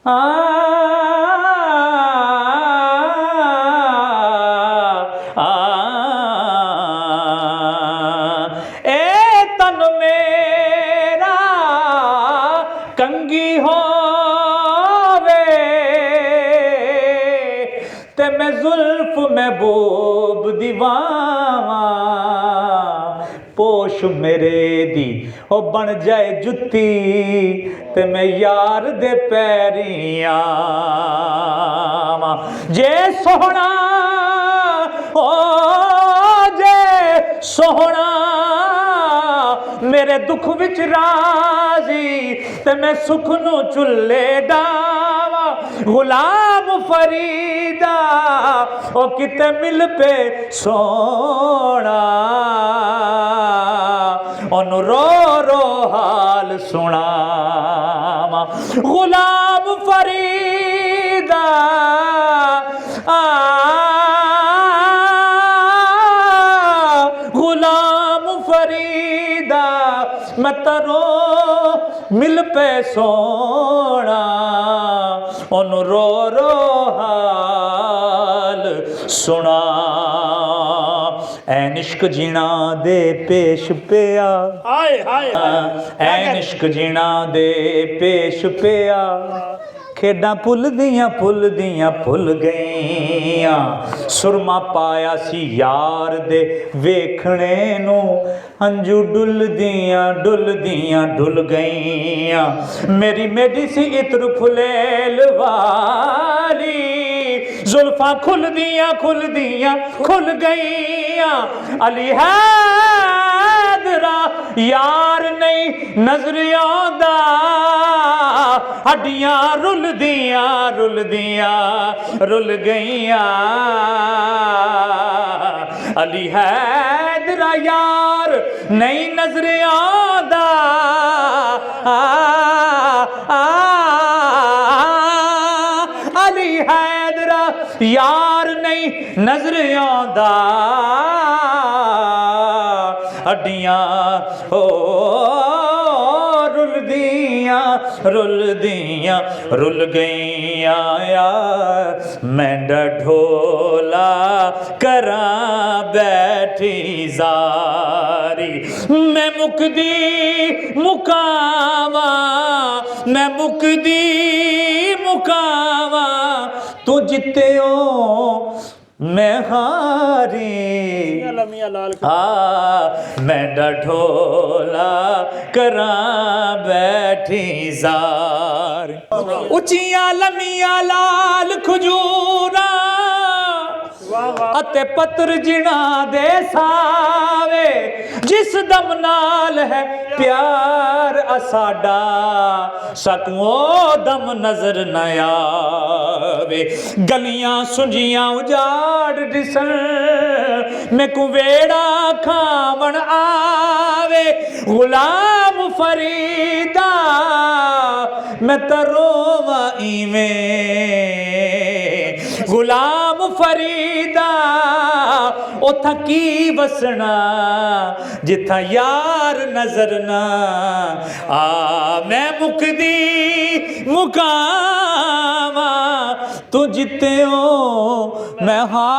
आ आ ए तन मेरा कंगी होवे ते मैं जुल्फ महबूब दीवावा पोश मेरे दी ओ बन जाए जुत्ती ते मैं यार दे पैरी आवां जे सोहना ओ जे सोहना मेरे दुख विच राजी ते मैं सुख नू चुल्ले डावा गुलाम फरीदा ओ किते मिल पे सोना ओनु रो रो हाल सुनावा गुलाम फरीदा गुलाम फरीदा मैं तरो मिल पे सोना ओनु रो रो हाल सुना ऐ निश्क जीना दे पेश पिया ऐ निश्क जीना दे पेश पिया खेडां भुल गईयां सुरमा पाया सी यार दे वेखने नू हंजू डुल गईयां मेरी मेडी सी इत्र फुलेल वाली जुल्फां खुल गईयां अली हैदरा यार नहीं नजर आंदा हड्डियां रुल गईयां अली हैदरा यार नहीं नजर आंदा अली हैदरा यार नहीं नजर आंदा हड्डियां हो रुल गईयां मैं ढोला करा बैठी जारी मैं मुकदी मुकावा तू जिते हो मैं हारी मैं ढोला करा बैठी जार उचिया लमिया लाल खजूरा अते पत्र जिना दे सावे जिस दम नाल है प्यार असाडा सकूं दम नजर न आवे गलियां सुंजियां उजाड़ दिसन मैकू वेड़ा खावण आवे गुलाम फरीदा मैं तरोवा इवें गुलाम फरीदा उथा की बसना जिथा यार नजर ना आ मैं मुकदी मुकावा तू जिते हो मैं हारे